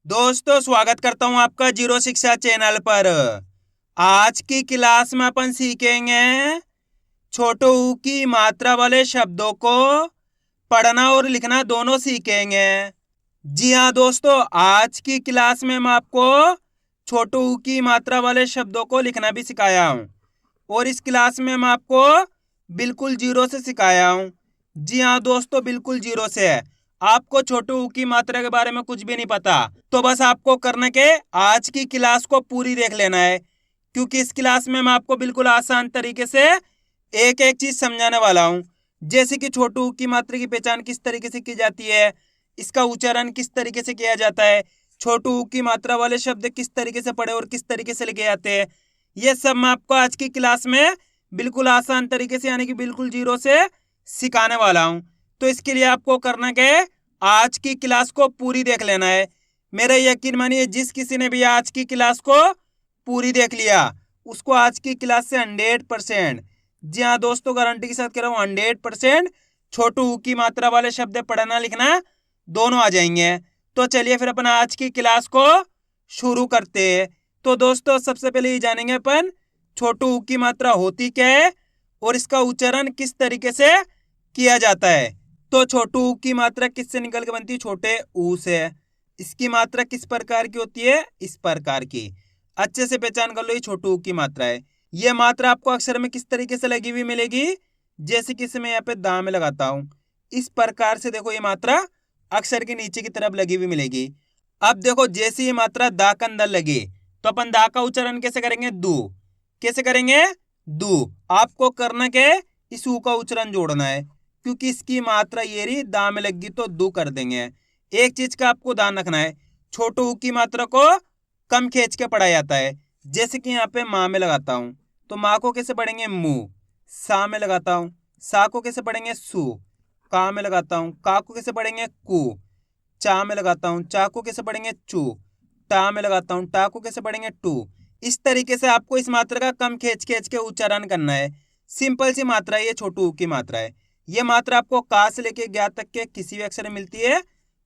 दोस्तों स्वागत करता हूं आपका जीरो शिक्षा चैनल पर। आज की क्लास में अपन सीखेंगे छोटे ऊ की मात्रा वाले शब्दों को पढ़ना और लिखना दोनों सीखेंगे। जी हाँ दोस्तों, आज की क्लास में मैं आपको छोटे ऊ की मात्रा वाले शब्दों को लिखना भी सिखाया हूं और इस क्लास में मैं आपको बिल्कुल जीरो से सिखाया हूं। जी हाँ दोस्तों, बिल्कुल जीरो से है। आपको छोटे ऊ की मात्रा के बारे में कुछ भी नहीं पता तो बस आपको करना के आज की क्लास को पूरी देख लेना है, क्योंकि इस क्लास में मैं आपको बिल्कुल आसान तरीके से एक एक चीज समझाने वाला हूँ। जैसे कि छोटे ऊ की मात्रा की पहचान किस तरीके से की जाती है, इसका उच्चारण किस तरीके से किया जाता है, छोटे ऊ की मात्रा वाले शब्द किस तरीके से पढ़े और किस तरीके से लिखे जाते हैं, ये सब मैं आपको आज की क्लास में बिल्कुल आसान तरीके से यानी कि बिल्कुल जीरो से सिखाने वाला हूं। तो इसके लिए आपको करना क्या है, आज की क्लास को पूरी देख लेना है। मेरा यकीन मानिए, जिस किसी ने भी आज की क्लास को पूरी देख लिया उसको आज की क्लास से 100%, जी हाँ दोस्तों, गारंटी के साथ कह रहा हूँ 100% छोटे ऊ की मात्रा वाले शब्द पढ़ना लिखना दोनों आ जाएंगे। तो चलिए फिर अपन आज की क्लास को शुरू करते हैं। तो दोस्तों सबसे पहले ये जानेंगे अपन छोटे ऊ की मात्रा होती क्या है और इसका उच्चारण किस तरीके से किया जाता है। तो छोटे ऊ की मात्रा किससे निकल के बनती है? छोटे ऊ से। इसकी मात्रा किस प्रकार की होती है? इस प्रकार की। अच्छे से पहचान कर लो, ये छोटे ऊ की मात्रा है। ये मात्रा आपको अक्षर में किस तरीके से लगी हुई मिलेगी? जैसे कि मैं यहाँ पे दा में लगाता हूं, इस प्रकार से देखो ये मात्रा अक्षर के नीचे की तरफ लगी हुई मिलेगी। अब देखो जैसे ये मात्रा दा के अंदर लगे तो अपन दा का उच्चारण कैसे करेंगे? दू। कैसे करेंगे? दू। आपको करना क्या है, इस ऊ का उच्चारण जोड़ना है, क्योंकि इसकी मात्रा ये रही दा में लगी तो दू कर देंगे। एक चीज का आपको ध्यान रखना है, छोटे ऊ की मात्रा को कम खींच के पढ़ा जाता है। जैसे कि यहाँ पे माँ में लगाता हूं तो माँ को कैसे पढ़ेंगे? मुंह। सा में लगाता हूं, सा को कैसे पढ़ेंगे? सू। का में लगाता हूं, का को कैसे पढ़ेंगे? कू। चा में लगाता हूं, चा को कैसे पढ़ेंगे? चू। टा में लगाता हूं, टा को कैसे पढ़ेंगे? टू। इस तरीके से आपको इस मात्रा का कम खींच खींच के उच्चारण करना है। सिंपल सी मात्रा है, ये छोटे ऊ की मात्रा है। ये मात्रा आपको का से लेके ज्ञा तक के किसी भी अक्षर में मिलती है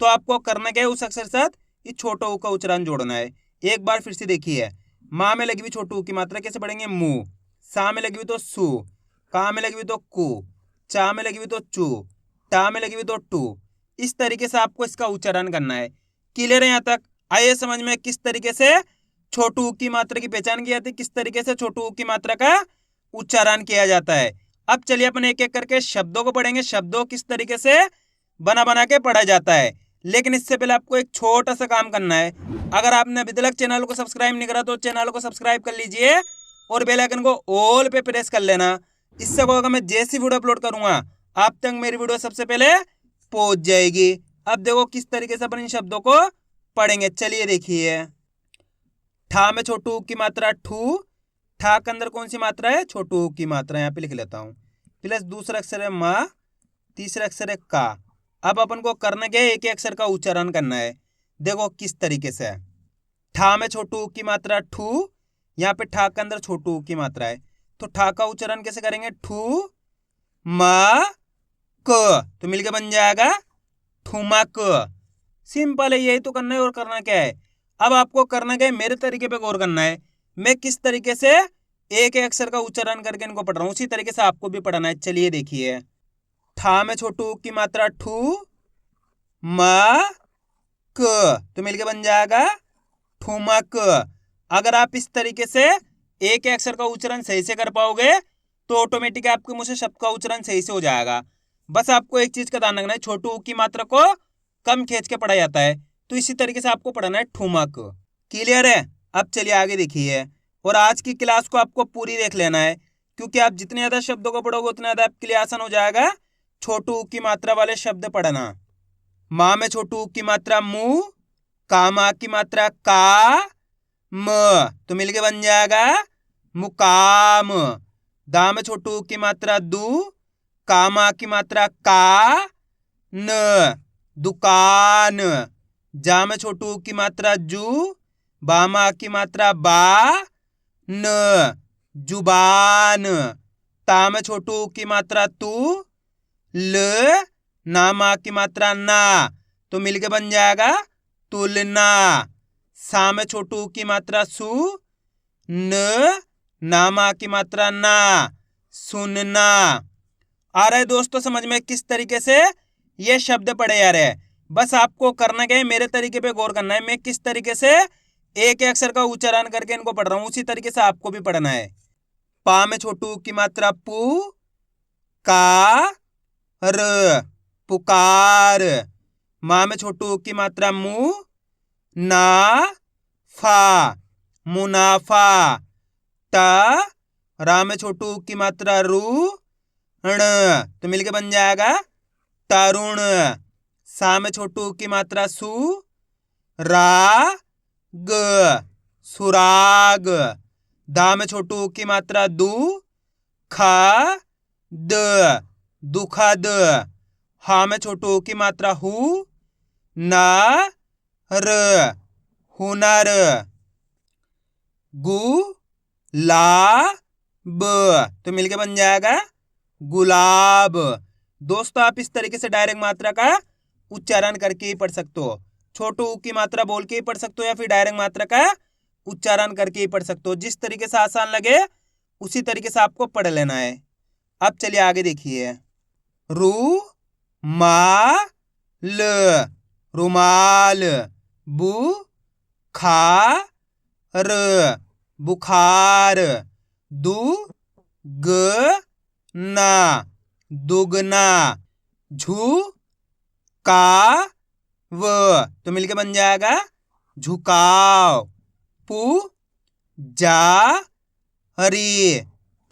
तो आपको करना क्या है, उस अक्षर साथ इस छोटे ऊ का उच्चारण जोड़ना है। एक बार फिर से देखिए, माँ में लगी हुई छोटे ऊ की मात्रा कैसे पढ़ेंगे? मुंह। सा में लगी हुई तो सू। का में लगी हुई तो कू। चा में लगी हुई तो चू। टा में लगी हुई तो टू। इस तरीके से आपको इसका उच्चारण करना है। क्लियर है यहाँ तक? आइए समझ में किस तरीके से छोटे ऊ की मात्रा की पहचान की जाती है, किस तरीके से छोटे ऊ की मात्रा का उच्चारण किया जाता है। अब चलिए अपन एक एक करके शब्दों को पढ़ेंगे, शब्दों किस तरीके से बना बना के पढ़ा जाता है। लेकिन इससे पहले आपको एक छोटा सा काम करना है। अगर आपने अभी तक चैनल को सब्सक्राइब नहीं करा तो चैनल को सब्सक्राइब कर लीजिए और बेल आइकन को ऑल पे प्रेस कर लेना। इससे क्या होगा, मैं जैसी वीडियो अपलोड करूंगा आप तक मेरी वीडियो सबसे पहले पहुंच जाएगी। अब देखो किस तरीके से अपन इन शब्दों को पढ़ेंगे। चलिए देखिए, ठा में छोटे ऊ की मात्रा ठू। ठा के अंदर कौन सी मात्रा है? छोटे ऊ की मात्रा। यहाँ पे लिख लेता हूँ। प्लस दूसरा अक्षर है मा, तीसरा अक्षर है का। अब अपन को करना क्या है, एक ही अक्षर का उच्चारण करना है। देखो किस तरीके से है। ठा में छोटे ऊ की मात्रा ठू, यहाँ पे ठा के अंदर छोटे ऊ की मात्रा है तो ठा का उच्चारण कैसे करेंगे? ठू मा क, तो मिलके बन जाएगा ठुमक। सिंपल है, यही तो करना है। और करना क्या है, अब आपको करना क्या है, मेरे तरीके पे गौर करना है। मैं किस तरीके से एक एक अक्षर का उच्चारण करके इनको पढ़ रहा हूँ, उसी तरीके से आपको भी पढ़ना है। चलिए देखिए, ठा में छोटे ऊ की मात्रा ठू मा क, तो मिलके बन जाएगा ठुमक। अगर आप इस तरीके से एक एक अक्षर का उच्चारण सही से कर पाओगे तो ऑटोमेटिक आपके मुंह से शब्द का उच्चारण सही से हो जाएगा। बस आपको एक चीज का ध्यान रखना है, छोटे ऊ की मात्रा को कम खींच के पढ़ा जाता है तो इसी तरीके से आपको पढ़ना है, ठुमक। क्लियर है? अब चलिए आगे देखिए, और आज की क्लास को आपको पूरी देख लेना है, क्योंकि आप जितने ज्यादा शब्दों को पढ़ोगे उतना ज्यादा आपके लिए आसान हो जाएगा छोटे ऊ की मात्रा वाले शब्द पढ़ना। माँ में छोटे ऊ की मात्रा मु, का माँ की मात्रा का, म, तो मिलके बन जाएगा मुकाम। दा में छोटे ऊ की मात्रा दू, का माँ की मात्रा का, न, दुकान। जा में छोटे ऊ की मात्रा जू, बा माँ की मात्रा बा, न, जुबान। ता में छोटे ऊ की मात्रा तू, ल, ना माँ की मात्रा ना, तो मिलके बन जाएगा तुलना। सा में छोटू की मात्रा सु, न नामा की मात्रा ना, सुनना। आ रहा है दोस्तों समझ में किस तरीके से ये शब्द पढ़े जा रहे हैं। बस आपको करना क्या है, मेरे तरीके पे गौर करना है। मैं किस तरीके से एक अक्षर का उच्चारण करके इनको पढ़ रहा हूं, उसी तरीके से आपको भी पढ़ना है। पा में छोटू की मात्रा पू, का र पुकार। मा में छोटू की मात्रा मु, ना फा मुनाफा। ता रा में छोटू की मात्रा रू, ण तो मिलके बन जाएगा तरुण। सा में छोटू की मात्रा सु, रा ग सुराग। दा में छोटू की मात्रा दु, खा द दुखद। हा में छोटू की मात्रा हु, ना र हुनर। गु ला ब तो मिलके बन जाएगा गुलाब। दोस्तों आप इस तरीके से डायरेक्ट मात्रा का उच्चारण करके ही पढ़ सकते हो। छोटू ऊ की मात्रा बोल के ही पढ़ सकते हो या फिर डायरेक्ट मात्रा का उच्चारण करके ही पढ़ सकते हो। जिस तरीके से आसान लगे उसी तरीके से आपको पढ़ लेना है। अब चलिए आगे देखिए। रू मा ल रुमाल। बु खा र बुखार। दु ग ना दुगना। झू का व तो मिलके बन जाएगा झुकाव। पु जा री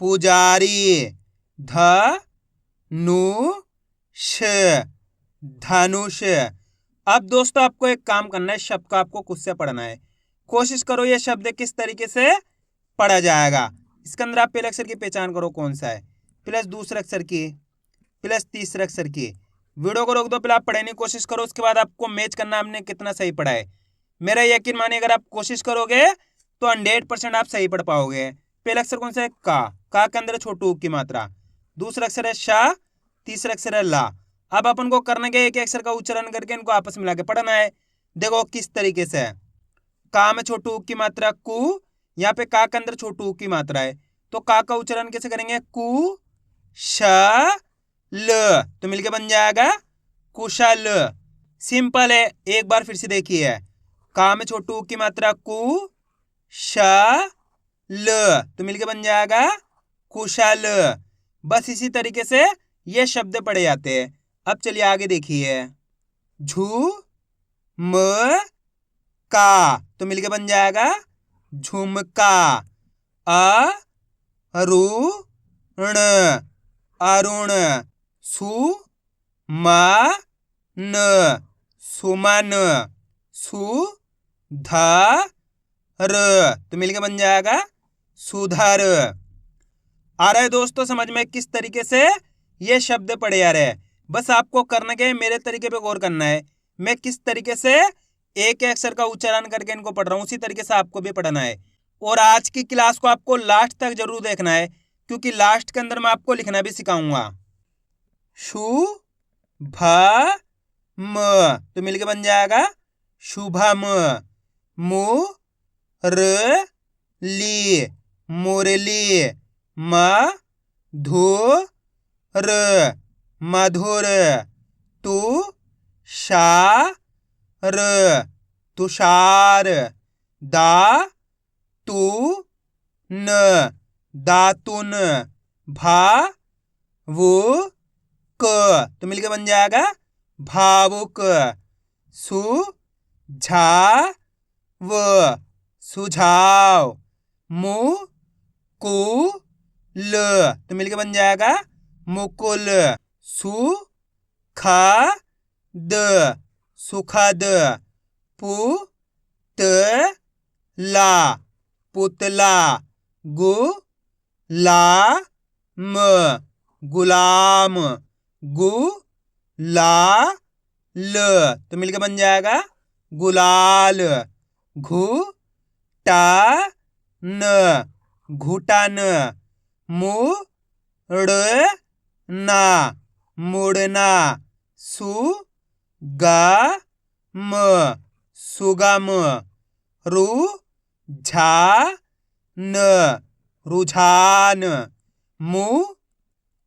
पुजारी। ध नु ष धनुष। अब दोस्तों आपको एक काम करना है, शब्द का आपको खुद से पढ़ना है। कोशिश करो ये शब्द किस तरीके से पढ़ा जाएगा। इसके अंदर आप पहले अक्षर की पहचान करो कौन सा है, प्लस दूसरे अक्षर की, प्लस तीसरे अक्षर की। वीडियो को रोक दो, पहले आप पढ़ने की कोशिश करो, उसके बाद आपको मैच करना आपने कितना सही पढ़ा है। मेरा यकीन माने अगर आप कोशिश करोगे तो 100% आप सही पढ़ पाओगे। पहला अक्षर कौन सा है, का के अंदर छोटू की मात्रा। दूसरा अक्षर है शा, तीसरा अक्षर है ला। अब अपन को करना क्या, एक अक्षर का उच्चारण करके इनको आपस में मिला के पढ़ना है। देखो किस तरीके से है। का में छोटू की मात्रा कु, यहाँ पे का के अंदर छोटू की मात्रा है, तो का उच्चारण कैसे करेंगे, कु श ल तो मिलके बन जाएगा कुशल। सिंपल है, एक बार फिर से देखिए। का में छोटू की मात्रा कु श ल तो मिलके बन जाएगा कुशल। बस इसी तरीके से ये शब्द पढ़े जाते हैं। अब चलिए आगे देखिए। झू म का तो मिलके बन जाएगा झुमका। अ रु ण अरुण। सु मा न सुमन। सु ध र तो मिलके बन जाएगा सुधर। आ रहा है दोस्तों समझ में किस तरीके से ये शब्द पढ़े जा रहे हैं। बस आपको करना क्या है, मेरे तरीके पे गौर करना है। मैं किस तरीके से एक अक्षर का उच्चारण करके इनको पढ़ रहा हूं, उसी तरीके से आपको भी पढ़ना है। और आज की क्लास को आपको लास्ट तक जरूर देखना है, क्योंकि लास्ट के अंदर मैं आपको लिखना भी सिखाऊंगा। शु भ म तो मिलके बन जाएगा शुभम। मु र ली मुरली। म धु र मधुर। तु शा र तुषार। दा तु न दातुन। भा वो क तो मिलके बन जाएगा भावुक। सु झा व सुझाव। मु कु ल तो मिलके बन जाएगा मुकुल। सु खा द सुखद। पु त ला पुतला। गु ला म गुलाम। गु ला ल तो मिलके बन जाएगा गुलाल। घु टा न घुटन। मु ड़ ना मुड़ना। सु गा म सुगम। रु झा न रुझान। मु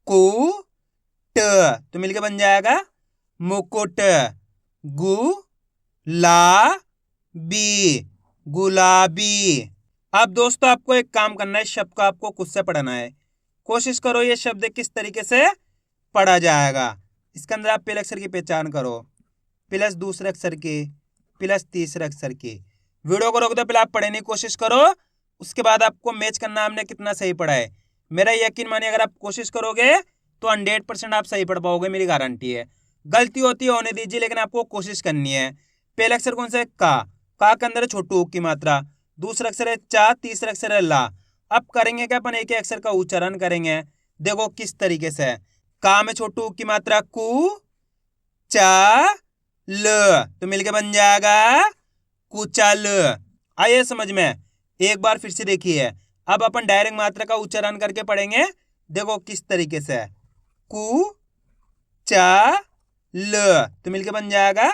कु ट तो मिलके बन जाएगा मुकुट। गु ला बी गुलाबी। अब दोस्तों आपको एक काम करना है, इस शब्द को आपको खुद से पढ़ना है। कोशिश करो ये शब्द किस तरीके से पढ़ा जाएगा। इसके अंदर आप पहले अक्षर की पहचान करो, प्लस दूसरे अक्षर की, प्लस तीसरे अक्षर की। वीडियो को रोक दो, पहले आप पढ़ने की कोशिश करो, उसके बाद आपको मैच करना हमने कितना सही पढ़ा है। मेरा यकीन मानिए अगर आप कोशिश करोगे तो 100% आप सही पढ़ पाओगे, मेरी गारंटी है। गलती होती है होने दीजिए, लेकिन आपको कोशिश करनी है। पहला अक्षर कौन सा है? का के अंदर है छोटू ऊ की मात्रा। दूसरा अक्षर है चा, तीसरा अक्षर है ला। अब करेंगे क्या, अपन एक अक्षर का उच्चारण करेंगे। देखो किस तरीके से। का में छोटू ऊ की मात्रा कु चा ल तो मिलके बन जाएगा कुचल। आइए समझ में। एक बार फिर से देखिए। अब अपन डायरेक्ट मात्रा का उच्चारण करके पढ़ेंगे। देखो किस तरीके से। कु चा ल तो मिलके बन जाएगा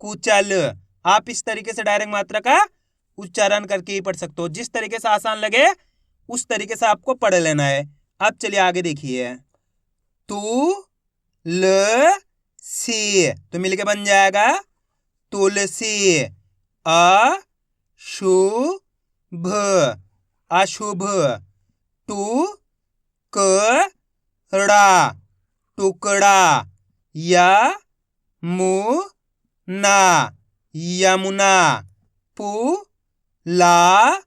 कुचल। आप इस तरीके से डायरेक्ट मात्रा का उच्चारण करके ही पढ़ सकते हो। जिस तरीके से आसान लगे उस तरीके से आपको पढ़ लेना है। अब चलिए आगे देखिए। तू ल सी तो मिलके बन जाएगा तुलसी। अशुभ अशुभ। टुकड़ा टुकड़ा। यमुना यमुना। पुलाव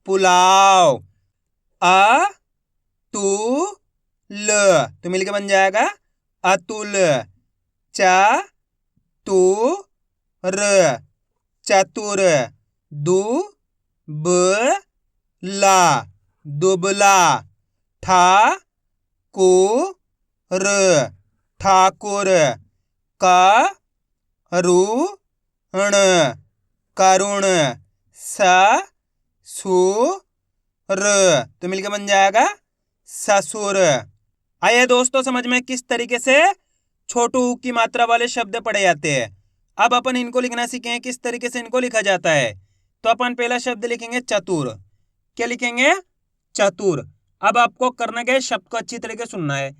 पुलाव। अतुल तो मिलके बन जाएगा अतुल। चतुर चतुर। दुबला दुबला। ठाकुर ठाकुर। करुण करुण। ससुर तो मिलके बन जाएगा ससुर। आइए दोस्तों समझ में किस तरीके से छोटू ऊ की मात्रा वाले शब्द पढ़े जाते हैं। अब अपन इनको लिखना सीखेंगे किस तरीके से इनको लिखा जाता है। तो अपन पहला शब्द लिखेंगे चतुर। क्या लिखेंगे? चतुर। अब आपको करना क्या है, शब्द को अच्छी तरीके से सुनना है,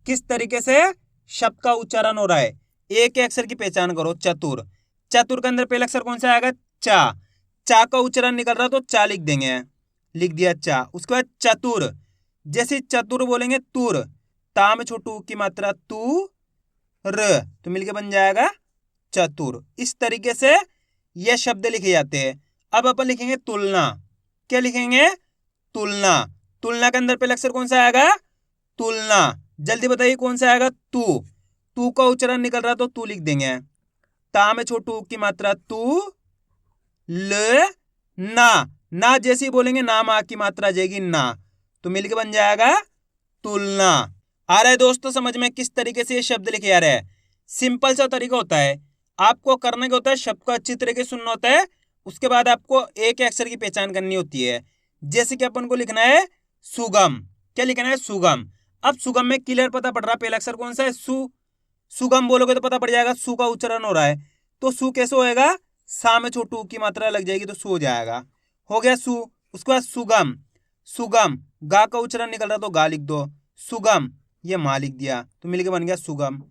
किस तरीके से शब्द का उच्चारण हो रहा है। एक अक्षर की पहचान करो। चतुर। चतुर के अंदर पहला अक्षर कौन सा आएगा? चा। चा का उच्चारण निकल रहा तो चा लिख देंगे। लिख दिया चा। उसके बाद चतुर। जैसे चतुर बोलेंगे तुर। ता में छोटू की मात्रा तू र तो मिलके बन जाएगा चतुर। इस तरीके से ये शब्द लिखे जाते हैं। अब अपन लिखेंगे तुलना। क्या लिखेंगे? तुलना। तुलना के अंदर पहला अक्षर कौन सा आएगा? तुलना। जल्दी बताइए कौन सा आएगा? तू। तू का उच्चारण निकल रहा तो तू लिख देंगे। ता में छोटू की मात्रा तू ल ना। ना जैसे ही बोलेंगे ना मा की मात्रा आ जाएगी ना तो मिलके बन जाएगा तुलना। आ रहा है दोस्तों समझ में किस तरीके से ये शब्द लिखे जा रहे हैं। सिंपल सा तरीका होता है। आपको करना क्या होता है, शब्द को अच्छी तरीके से सुनना होता है, उसके बाद आपको एक अक्षर की पहचान करनी होती है। जैसे कि अपन को लिखना है सुगम। क्या लिखना है? सुगम। अब सुगम में क्लियर पता पड़ रहा पहला अक्षर कौन सा है? सु। सुगम बोलोगे तो पता पड़ जाएगा सु का उच्चारण हो रहा है। तो सु कैसे होएगा? सा में छोटू की मात्रा लग जाएगी तो सु हो जाएगा। हो गया सु। उसके बाद सुगम। सुगम। गा का उच्चारण निकल रहा तो गा लिख दो। सुगम ये मा लिख दिया तो मिलके बन गया सुगम।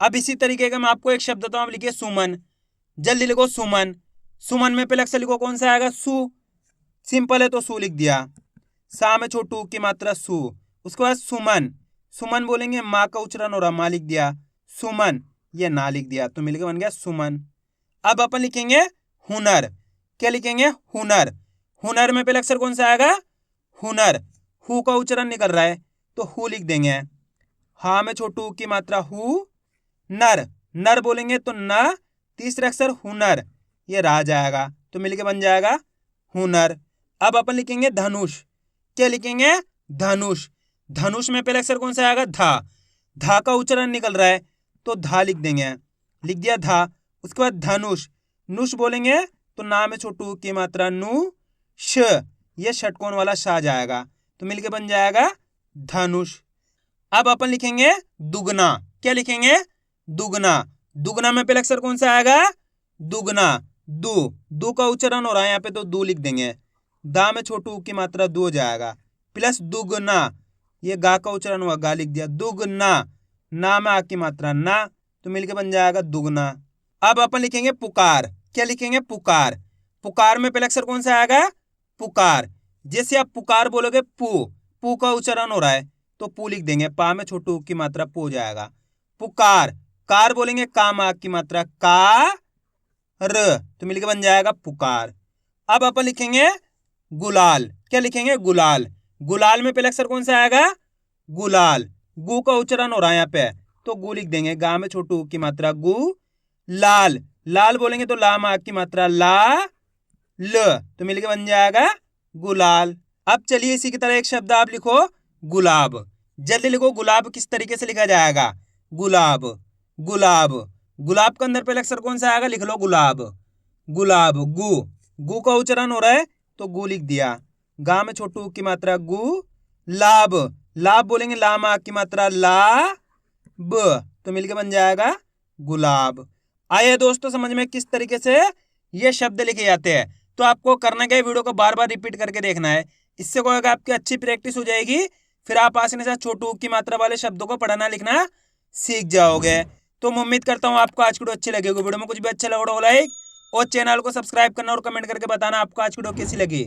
अब इसी तरीके का मैं आपको एक शब्द देता हूं, आप लिखिए सुमन। जल्दी लिखो सुमन। सुमन में पहले अक्षर लिखो कौन सा आएगा? सु। सिंपल है तो सु लिख दिया। सा में छोटू की मात्रा सु। उसके बाद सुमन। सुमन बोलेंगे माँ का उच्चारण हो रहा मा लिख दिया। सुमन ये ना लिख दिया तो मिलके बन गया सुमन। अब अपन लिखेंगे हुनर। क्या लिखेंगे? हुनर। हुनर में पहले अक्षर कौन सा आएगा? हुनर। हु का उच्चारण निकल रहा है तो हु लिख देंगे। हा में छोटू की मात्रा हु। नर। नर बोलेंगे तो न, तीसरा अक्षर हुनर ये रह जाएगा तो मिलके बन जाएगा हुनर। अब अपन लिखेंगे धनुष। क्या लिखेंगे? धनुष। धनुष में पहले अक्षर कौन सा आएगा? धा। धा का उच्चारण निकल रहा है तो धा लिख देंगे। लिख दिया धा। उसके बाद धनुष। नुष बोलेंगे तो ना में छोटू की मात्रा नु श ये षटकोण वाला सा जाएगा तो मिलके बन जाएगा धनुष। अब अपन लिखेंगे दुगना। क्या लिखेंगे? दुगना। दुगना में पहले अक्षर कौन सा आएगा? दुगना, दू, दू का उच्चारण हो रहा है यहाँ पे तो दू लिख देंगे। दा में छोटू ऊ की मात्रा दू हो जाएगा। प्लस दुगना, ये गा का उच्चारण हुआ, गा लिख दिया। दुगना, ना में आ की मात्रा ना, तो मिलके बन जाएगा दुगना। अब अपन लिखेंगे पुकार। क्या लिखेंगे? पुकार। पुकार में पहला अक्षर कौन सा आएगा? पुकार। जैसे आप पुकार बोलोगे पू का उच्चारण हो रहा है तो पू लिख देंगे। पा में छोटू ऊ की मात्रा पू हो जाएगा। पुकार। कार बोलेंगे का में आ की मात्रा का र, तो मिलके बन जाएगा पुकार। अब अपन लिखेंगे गुलाल। क्या लिखेंगे? गुलाल। गुलाल में पहला अक्षर कौन सा आएगा? गुलाल। गु का उच्चारण हो रहा है यहाँ पे तो गु लिख देंगे। गा में छोटू ऊ की मात्रा गु। लाल। लाल बोलेंगे तो ला में आ की मात्रा ला ल, तो मिलके बन जाएगा गुलाल। अब चलिए इसी की तरह एक शब्द आप लिखो गुलाब। जल्दी लिखो, गुलाब किस तरीके से लिखा जाएगा? गुलाब, गुलाब। गुलाब के अंदर पहले अक्षर कौन सा आएगा? लिख लो गुलाब। गुलाब। गु का उच्चारण हो रहा है तो गु लिख दिया। गा में छोटू ऊ की मात्रा गु। लाभ। लाभ बोलेंगे ला में आ की मात्रा ला ब, तो मिलके बन जाएगा गुलाब। आइए दोस्तों समझ में किस तरीके से ये शब्द लिखे जाते हैं। तो आपको करना क्या है, वीडियो को बार बार रिपीट करके देखना है। इससे क्या होगा, आपकी अच्छी प्रैक्टिस हो जाएगी। फिर आप आसानी से छोटू ऊ की मात्रा वाले शब्दों को पढ़ना लिखना सीख जाओगे। तो मैं उम्मीद करता हूँ आपको आज की वीडियो अच्छी लगेगी। वीडियो में कुछ भी अच्छा लगा हो लाइक और चैनल को सब्सक्राइब करना और कमेंट करके बताना आपको आज की वीडियो कैसी लगी।